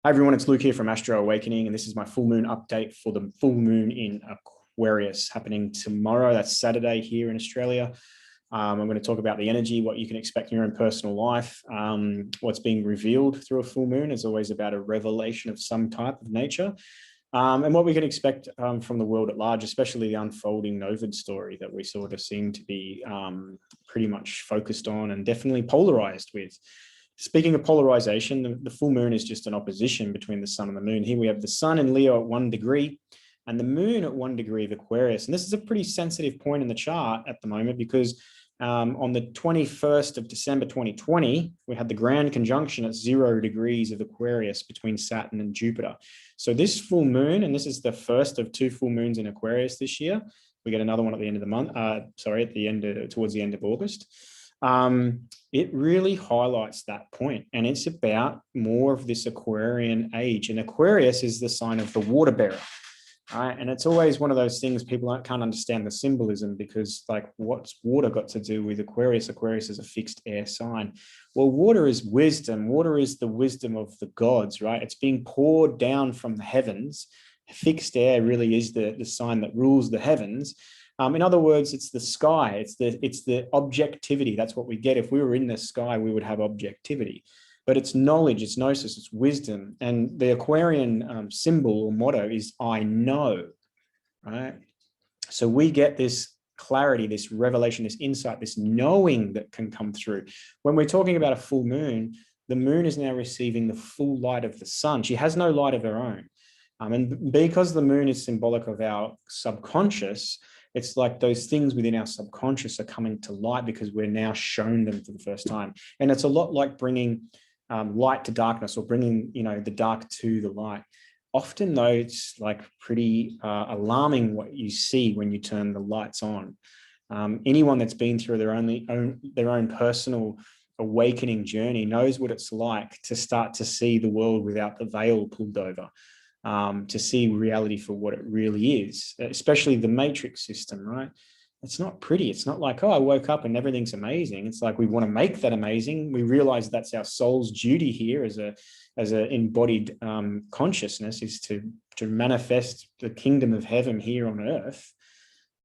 Hi everyone, it's Luke here from Astro Awakening, and this is my full moon update for the full moon in Aquarius happening tomorrow. That's Saturday here in Australia. I'm going to talk about the energy, what you can expect in your own personal life. What's being revealed through a full moon is always about a revelation of some type of nature. And what we can expect from the world at large, especially the unfolding Novid story that we sort of seem to be pretty much focused on and definitely polarized with. Speaking of polarization, the full moon is just an opposition between the sun and the moon. Here we have the sun in Leo at 1 degree and the moon at 1 degree of Aquarius. And this is a pretty sensitive point in the chart at the moment because on the 21st of December 2020, we had the grand conjunction at 0 degrees of Aquarius between Saturn and Jupiter. So this full moon, and this is the first of 2 full moons in Aquarius this year. We get another one at the end of the month, towards the end of August. It really highlights that point, and it's about more of this Aquarian age. And Aquarius is the sign of the water bearer, right? And it's always one of those things people can't understand the symbolism because, like, what's water got to do with Aquarius? Aquarius is a fixed air sign. Well, water is wisdom. Water is the wisdom of the gods, right? It's being poured down from the heavens. Fixed air really is the sign that rules the heavens. In other words, it's the sky, it's the objectivity. That's what we get. If we were in the sky, we would have objectivity. But it's knowledge, it's gnosis, it's wisdom. And the Aquarian symbol or motto is I know, right? So we get this clarity, this revelation, this insight, this knowing that can come through. When we're talking about a full moon, the moon is now receiving the full light of the sun. She has no light of her own. And because the moon is symbolic of our subconscious, it's like those things within our subconscious are coming to light because we're now shown them for the first time. And it's a lot like bringing light to darkness or bringing, the dark to the light. Often though, it's like pretty alarming what you see when you turn the lights on. Anyone that's been through their own personal awakening journey knows what it's like to start to see the world without the veil pulled over. To see reality for what it really is, especially the matrix system, right? It's not pretty. It's not like, oh, I woke up and everything's amazing. It's like we want to make that amazing. We realize that's our soul's duty here as a embodied consciousness is to manifest the kingdom of heaven here on earth.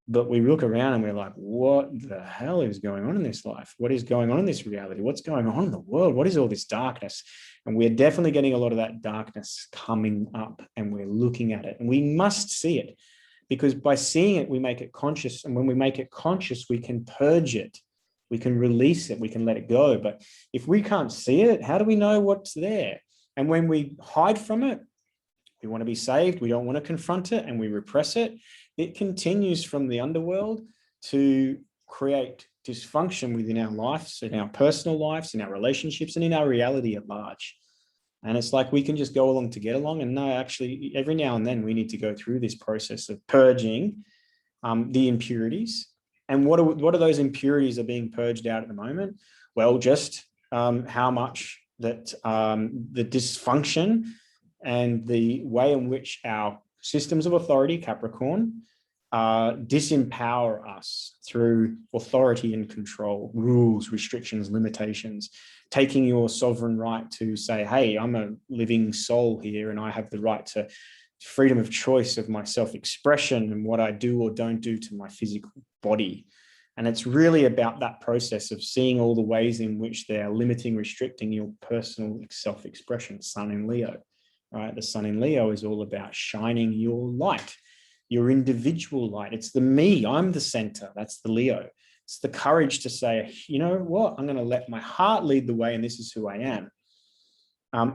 But we look around and we're like, what the hell is going on in this life? What is going on in this reality? What's going on in the world? What is all this darkness? And we're definitely getting a lot of that darkness coming up and we're looking at it. And we must see it because by seeing it, we make it conscious. And when we make it conscious, we can purge it. We can release it. We can let it go. But if we can't see it, how do we know what's there? And when we hide from it, we want to be saved. We don't want to confront it and we repress it. It continues from the underworld to create dysfunction within our lives, in our personal lives, in our relationships, and in our reality at large. And it's like we can just go along to get along. And no, actually, every now and then we need to go through this process of purging the impurities. And what are those impurities are being purged out at the moment? Well, just how much that the dysfunction and the way in which our systems of authority, Capricorn, disempower us through authority and control, rules, restrictions, limitations, taking your sovereign right to say, hey, I'm a living soul here and I have the right to freedom of choice of my self-expression and what I do or don't do to my physical body. And it's really about that process of seeing all the ways in which they're limiting, restricting your personal self-expression. Sun in Leo, right? The sun in Leo is all about shining your light, your individual light. It's the me, I'm the center. That's the Leo. It's the courage to say, you know what, I'm going to let my heart lead the way and this is who I am.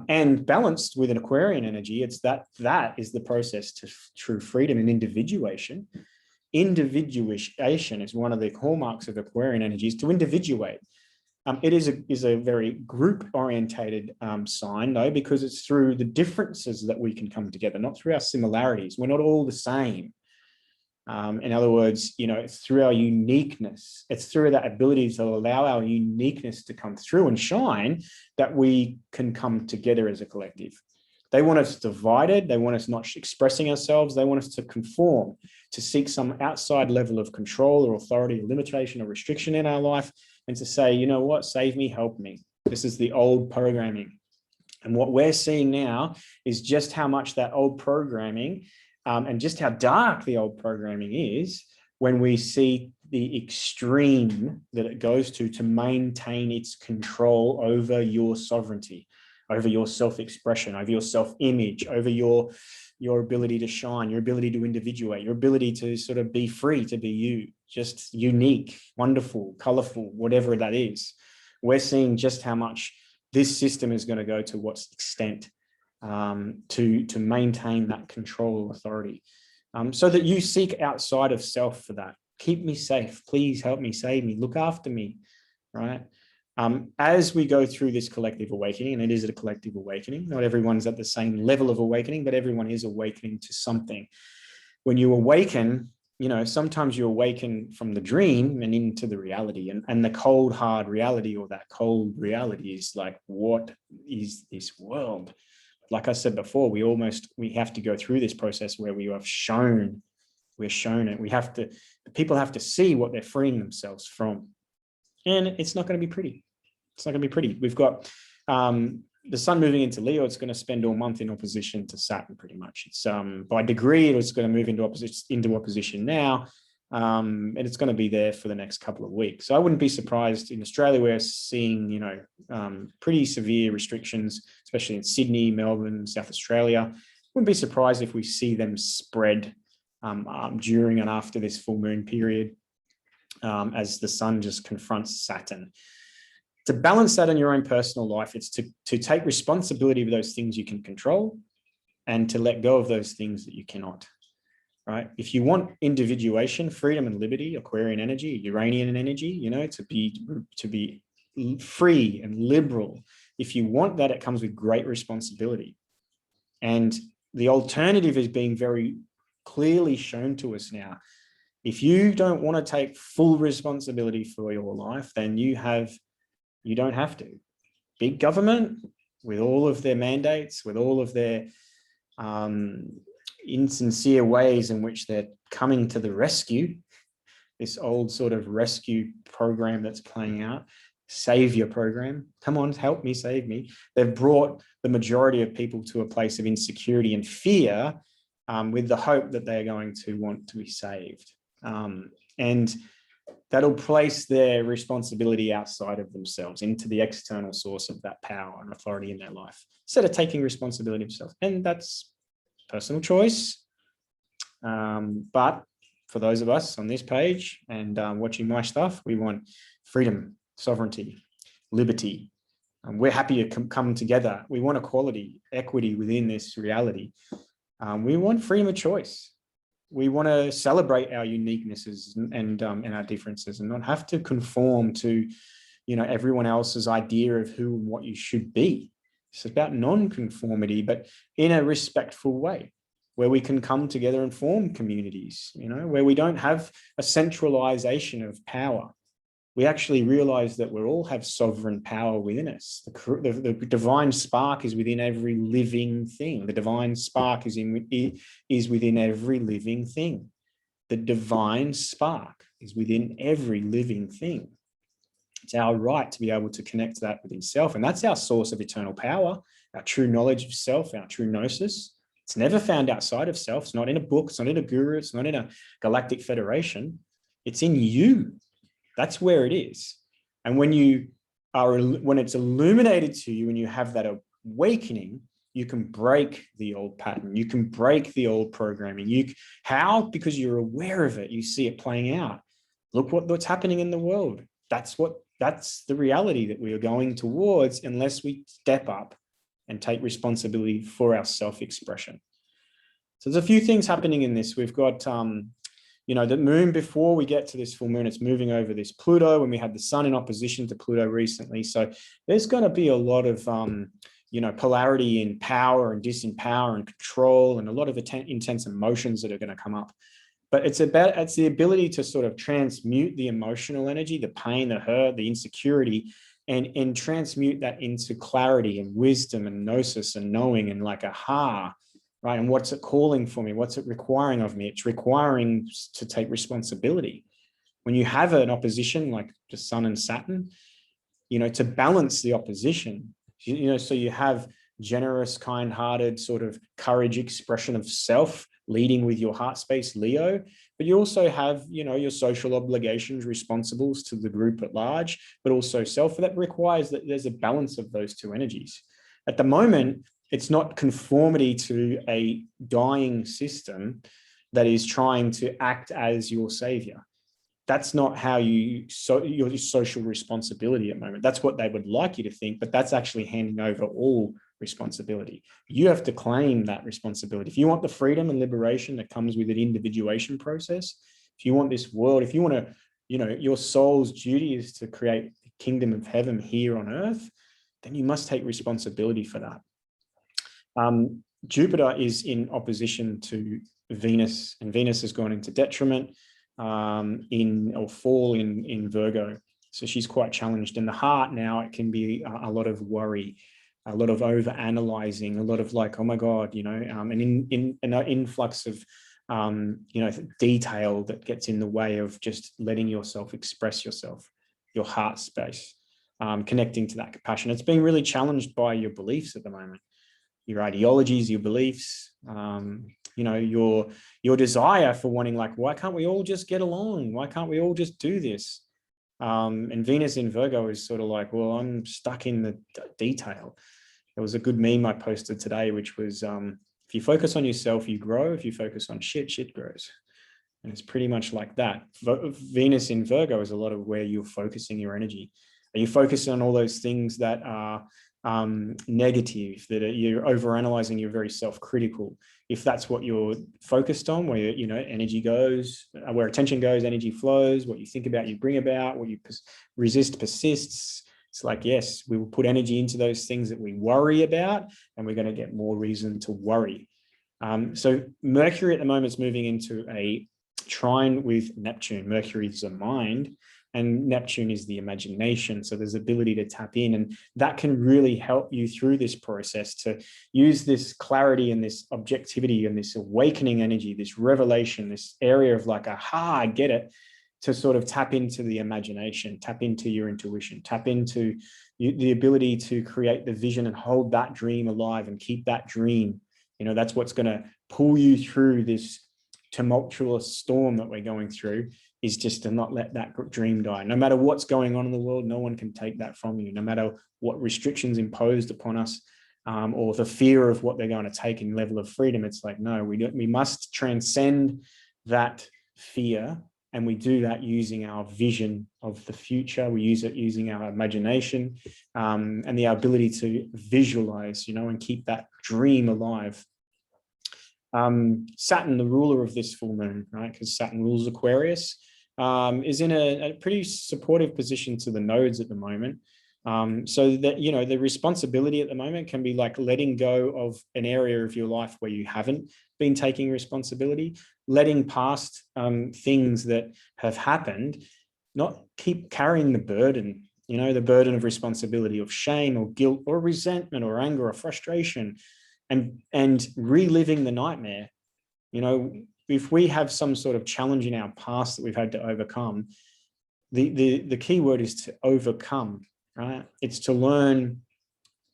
And balanced with an Aquarian energy, it's that is the process to true freedom and individuation. Individuation is one of the hallmarks of Aquarian energy, is to individuate. It is a very group-orientated sign, though, because it's through the differences that we can come together, not through our similarities. We're not all the same. In other words, it's through our uniqueness. It's through that ability to allow our uniqueness to come through and shine that we can come together as a collective. They want us divided. They want us not expressing ourselves. They want us to conform, to seek some outside level of control or authority or limitation or restriction in our life, and to say, you know what, save me, help me. This is the old programming. And what we're seeing now is just how much that old programming and just how dark the old programming is when we see the extreme that it goes to maintain its control over your sovereignty, over your self-expression, over your self-image, over your ability to shine, your ability to individuate, your ability to sort of be free, to be you, just unique, wonderful, colorful, whatever that is. We're seeing just how much this system is going to go to what extent to maintain that control authority, so that you seek outside of self for that. Keep me safe. Please help me, save me, look after me, right? As we go through this collective awakening, and it is a collective awakening, not everyone's at the same level of awakening, but everyone is awakening to something. When you awaken, you know, sometimes you awaken from the dream and into the reality, and the cold, hard reality, or that cold reality is like, what is this world? Like I said before, we have to go through this process where we're shown it. People have to see what they're freeing themselves from. And it's not going to be pretty. It's not going to be pretty. We've got the sun moving into Leo. It's going to spend all month in opposition to Saturn, pretty much. It's by degree, it's going to move into opposition now, and it's going to be there for the next couple of weeks. So I wouldn't be surprised. In Australia, we're seeing, you know, pretty severe restrictions, especially in Sydney, Melbourne, South Australia. Wouldn't be surprised if we see them spread during and after this full moon period, as the sun just confronts Saturn. To balance that in your own personal life, it's to take responsibility for those things you can control and to let go of those things that you cannot, right? If you want individuation, freedom and liberty, Aquarian energy, Uranian energy, you know, to be free and liberal, if you want that, it comes with great responsibility. And the alternative is being very clearly shown to us now. If you don't want to take full responsibility for your life, then you don't have to. Big government, with all of their mandates, with all of their insincere ways in which they're coming to the rescue, this old sort of rescue program that's playing out, savior program, come on, help me, save me. They've brought the majority of people to a place of insecurity and fear, with the hope that they're going to want to be saved. And that'll place their responsibility outside of themselves into the external source of that power and authority in their life, instead of taking responsibility themselves. And that's personal choice. But for those of us on this page and watching my stuff, we want freedom, sovereignty, liberty. We're happy to come together. We want equality, equity within this reality. We want freedom of choice. We want to celebrate our uniquenesses and our differences, and not have to conform to, you know, everyone else's idea of who and what you should be. It's about non-conformity, but in a respectful way, where we can come together and form communities, you know, where we don't have a centralization of power. We actually realize that we all have sovereign power within us. The divine spark is within every living thing. The divine spark is within every living thing. The divine spark is within every living thing. It's our right to be able to connect to that within self. And that's our source of eternal power, our true knowledge of self, our true gnosis. It's never found outside of self. It's not in a book. It's not in a guru. It's not in a galactic federation. It's in you. That's where it is. And when it's illuminated to you and you have that awakening, you can break the old pattern. You can break the old programming. How? Because you're aware of it. You see it playing out. Look what's happening in the world. That's the reality that we are going towards, unless we step up and take responsibility for our self-expression. So there's a few things happening in this. We've got you know, the moon, before we get to this full moon, it's moving over this Pluto, and we had the sun in opposition to Pluto recently. So there's going to be a lot of, you know, polarity in power and disempower and control, and a lot of intense emotions that are going to come up. But it's the ability to sort of transmute the emotional energy, the pain, the hurt, the insecurity, and transmute that into clarity and wisdom and gnosis and knowing and like aha. Right. And what's it calling for me? What's it requiring of me? It's requiring to take responsibility. When you have an opposition like the sun and Saturn, you know, to balance the opposition, you know, so you have generous, kind-hearted, sort of courage expression of self, leading with your heart space, Leo. But you also have, your social obligations, responsibles to the group at large, but also self. That requires that there's a balance of those two energies. At the moment, it's not conformity to a dying system that is trying to act as your savior. That's not how your social responsibility at the moment. That's what they would like you to think, but that's actually handing over all responsibility. You have to claim that responsibility. If you want the freedom and liberation that comes with an individuation process, if you want this world, if you want to, your soul's duty is to create the kingdom of heaven here on earth, then you must take responsibility for that. Jupiter is in opposition to Venus, and Venus has gone into detriment or fall in Virgo. So she's quite challenged. In the heart now, it can be a lot of worry, a lot of over analyzing, a lot of like, oh my God, and in an influx of detail that gets in the way of just letting yourself express yourself, your heart space, connecting to that compassion. It's being really challenged by your beliefs at the moment, your ideologies, your beliefs, your desire for wanting, like, why can't we all just get along? Why can't we all just do this? And Venus in Virgo is sort of like, well, I'm stuck in the detail. There was a good meme I posted today, which was, if you focus on yourself, you grow. If you focus on shit grows. And it's pretty much like that. Venus in Virgo is a lot of where you're focusing your energy. Are you focusing on all those things that are negative, that you're overanalyzing, you're very self-critical? If that's what you're focused on, where energy goes, where attention goes, energy flows. What you think about, you bring about. What you resist persists. It's like, yes, we will put energy into those things that we worry about, and we're going to get more reason to worry. So Mercury at the moment is moving into a trine with Neptune. Mercury is the mind, and Neptune is the imagination. So there's ability to tap in, and that can really help you through this process to use this clarity and this objectivity and this awakening energy, this revelation, this area of like, aha, I get it, to sort of tap into the imagination, tap into your intuition, tap into the ability to create the vision and hold that dream alive and keep that dream. That's what's going to pull you through this tumultuous storm that we're going through, is just to not let that dream die. No matter what's going on in the world, no one can take that from you. No matter what restrictions imposed upon us, or the fear of what they're going to take in level of freedom, it's like, no, we must transcend that fear. And we do that using our vision of the future. We use it using our imagination, and the ability to visualize, and keep that dream alive. Saturn, the ruler of this full moon, right? Because Saturn rules Aquarius, is in a pretty supportive position to the nodes at the moment. So that, the responsibility at the moment can be like letting go of an area of your life where you haven't been taking responsibility, letting past things that have happened, not keep carrying the burden, the burden of responsibility, of shame or guilt or resentment or anger or frustration, and reliving the nightmare. If we have some sort of challenge in our past that we've had to overcome, the key word is to overcome, right? It's to learn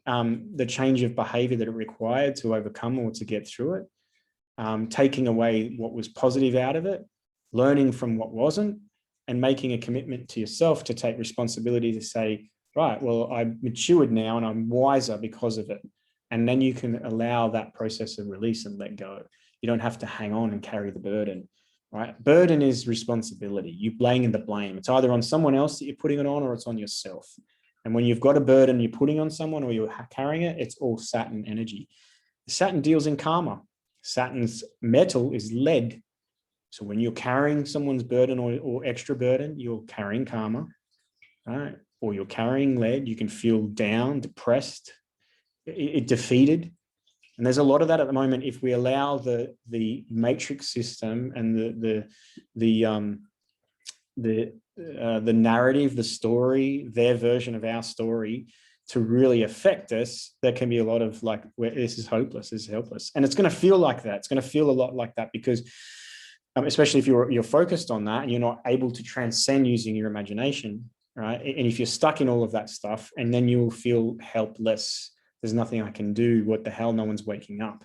the change of behavior that it required to overcome or to get through it, taking away what was positive out of it, learning from what wasn't, and making a commitment to yourself to take responsibility to say, right, well, I'm matured now and I'm wiser because of it. And then you can allow that process of release and let go. You don't have to hang on and carry the burden, right? Burden is responsibility. You blaming the blame. It's either on someone else that you're putting it on, or it's on yourself. And when you've got a burden you're putting on someone, or you're carrying it, it's all Saturn energy. Saturn deals in karma. Saturn's metal is lead. So when you're carrying someone's burden or extra burden, you're carrying karma, right? Or you're carrying lead. You can feel down, depressed, defeated. And there's a lot of that at the moment. If we allow the matrix system and the narrative, the story, their version of our story to really affect us, there can be a lot of like, where this is hopeless, this is helpless. And it's going to feel like that. It's going to feel a lot like that because especially if you're focused on that and you're not able to transcend using your imagination, right? And if you're stuck in all of that stuff, and then you'll feel helpless, There's nothing I can do. What the hell? No one's waking up.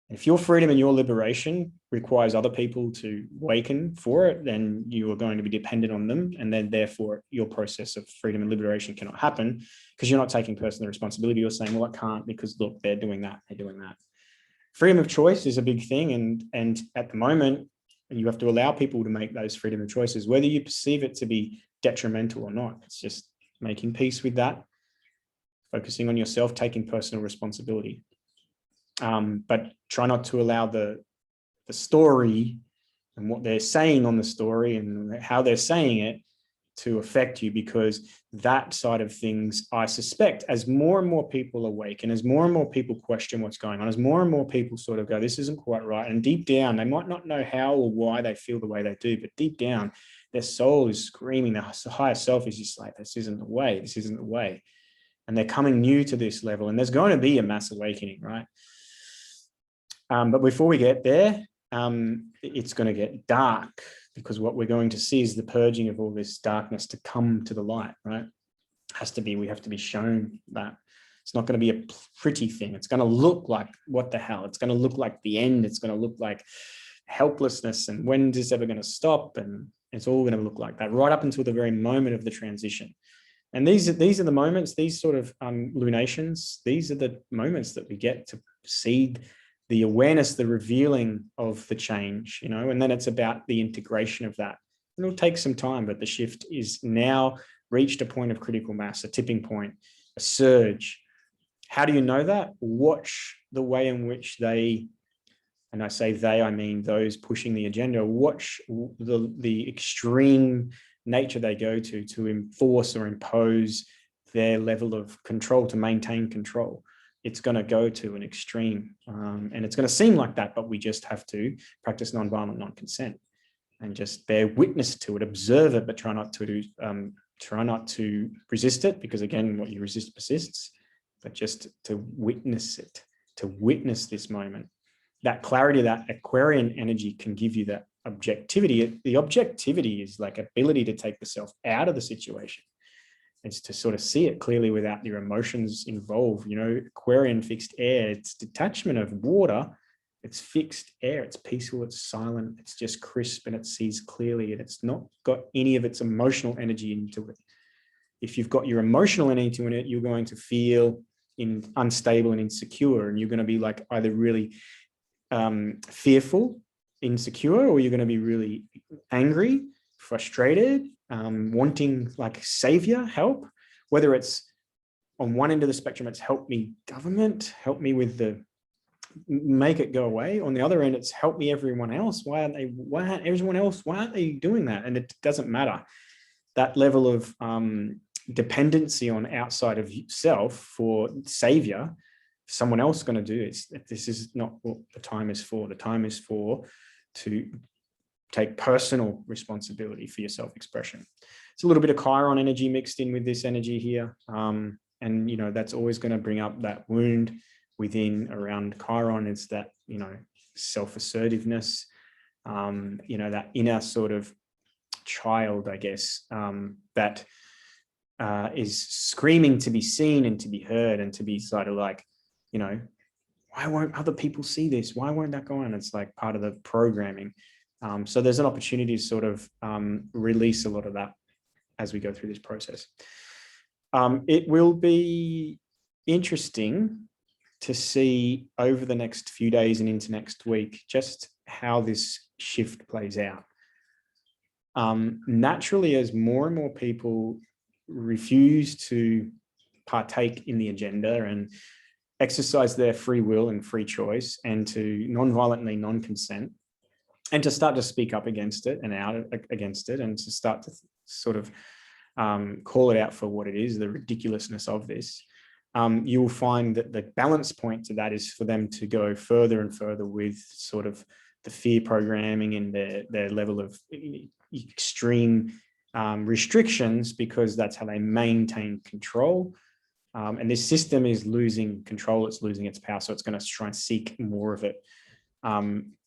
If your freedom and your liberation requires other people to waken for it, then you are going to be dependent on them. And then therefore your process of freedom and liberation cannot happen because you're not taking personal responsibility. You're saying, well, I can't because look, they're doing that, they're doing that. Freedom of choice is a big thing. And at the moment, you have to allow people to make those freedom of choices, whether you perceive it to be detrimental or not. It's just making peace with that, focusing on yourself, taking personal responsibility. But try not to allow the story and what they're saying on the story and how they're saying it to affect you, because that side of things, I suspect, as more and more people awaken, as more and more people question what's going on, as more and more people sort of go, this isn't quite right. And deep down, they might not know how or why they feel the way they do, but deep down, their soul is screaming, the higher self is just like, this isn't the way, this isn't the way. And they're coming new to this level, and there's going to be a mass awakening, right? But before we get there, it's going to get dark, because what we're going to see is the purging of all this darkness to come to the light, right? We have to be shown that. It's not going to be a pretty thing. It's going to look like, what the hell? It's going to look like the end. It's going to look like helplessness. And when is this ever going to stop? And it's all going to look like that right up until the very moment of the transition. And these are the moments, these sort of lunations, these are the moments that we get to see the awareness, the revealing of the change, and then it's about the integration of that. It'll take some time, but the shift is now reached a point of critical mass, a tipping point, a surge. How do you know that? Watch the way in which they, and I say they, I mean those pushing the agenda, watch the extreme nature they go to enforce or impose their level of control, to maintain control. It's going to go to an extreme, and it's going to seem like that, but we just have to practice nonviolent non-consent and just bear witness to it, observe it, but try not to resist it, because again, what you resist persists. But just to witness it, to witness this moment. That clarity, that Aquarian energy can give you that objectivity. The objectivity is like ability to take the self out of the situation. It's to sort of see it clearly without your emotions involved. Aquarian fixed air, it's detachment of water. It's fixed air, it's peaceful, it's silent, it's just crisp, and it sees clearly, and it's not got any of its emotional energy into it. If you've got your emotional energy in it, you're going to feel unstable and insecure, and you're going to be like either really fearful, insecure, or you're going to be really angry, frustrated, wanting like savior, help. Whether it's on one end of the spectrum, it's help me government, help me with make it go away. On the other end, it's help me everyone else. Why aren't they doing that? And it doesn't matter. That level of dependency on outside of self for savior, someone else going to do it. This is not what the time is for. The time is to take personal responsibility for your self-expression. It's a little bit of Chiron energy mixed in with this energy here. And, that's always going to bring up that wound within around Chiron. It's that, self-assertiveness, that inner sort of child, I guess, that is screaming to be seen and to be heard and to be sort of like, why won't other people see this? Why won't that go on? It's like part of the programming. So there's an opportunity to sort of release a lot of that as we go through this process. It will be interesting to see over the next few days and into next week just how this shift plays out. Naturally, as more and more people refuse to partake in the agenda and exercise their free will and free choice, and to non-violently non-consent, and to start to speak up against it and out against it, and to start to sort of call it out for what it is, the ridiculousness of this, you will find that the balance point to that is for them to go further and further with sort of the fear programming and their level of extreme restrictions, because that's how they maintain control. And this system is losing control, it's losing its power, so it's going to try and seek more of it.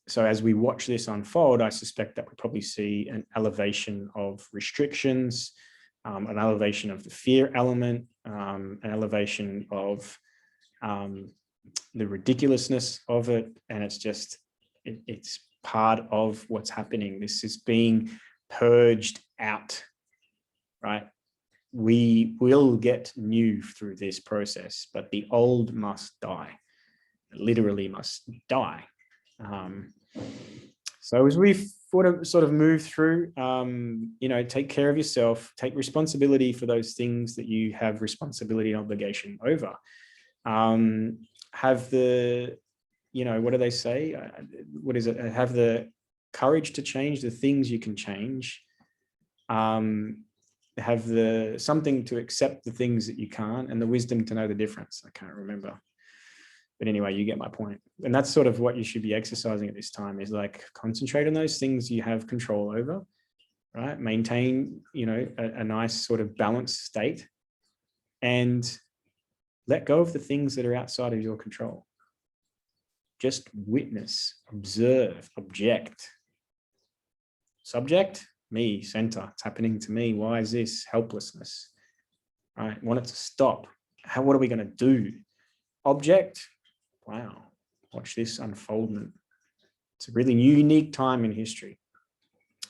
So as we watch this unfold, I suspect that we probably see an elevation of restrictions, an elevation of the fear element, an elevation of the ridiculousness of it, and it's just, it's part of what's happening. This is being purged out, right? We will get new through this process, but the old must die. It literally must die. So as we sort of move through, take care of yourself, take responsibility for those things that you have responsibility and obligation over. Have the, what do they say? What is it? Have the courage to change the things you can change. Have the something to accept the things that you can't, and the wisdom to know the difference. I can't remember. But anyway, you get my point. And that's sort of what you should be exercising at this time, is like concentrate on those things you have control over, right? Maintain, a nice sort of balanced state, and let go of the things that are outside of your control. Just witness, observe, object. Subject, me, center. It's happening to me. Why is this? Helplessness. Right? Want it to stop. What are we going to do? Object. Wow. Watch this unfoldment. It's a really unique time in history.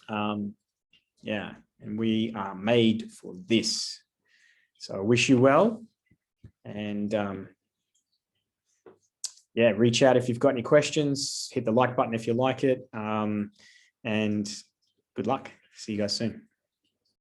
And we are made for this. So I wish you well. And reach out if you've got any questions. Hit the like button if you like it. And good luck. See you guys soon.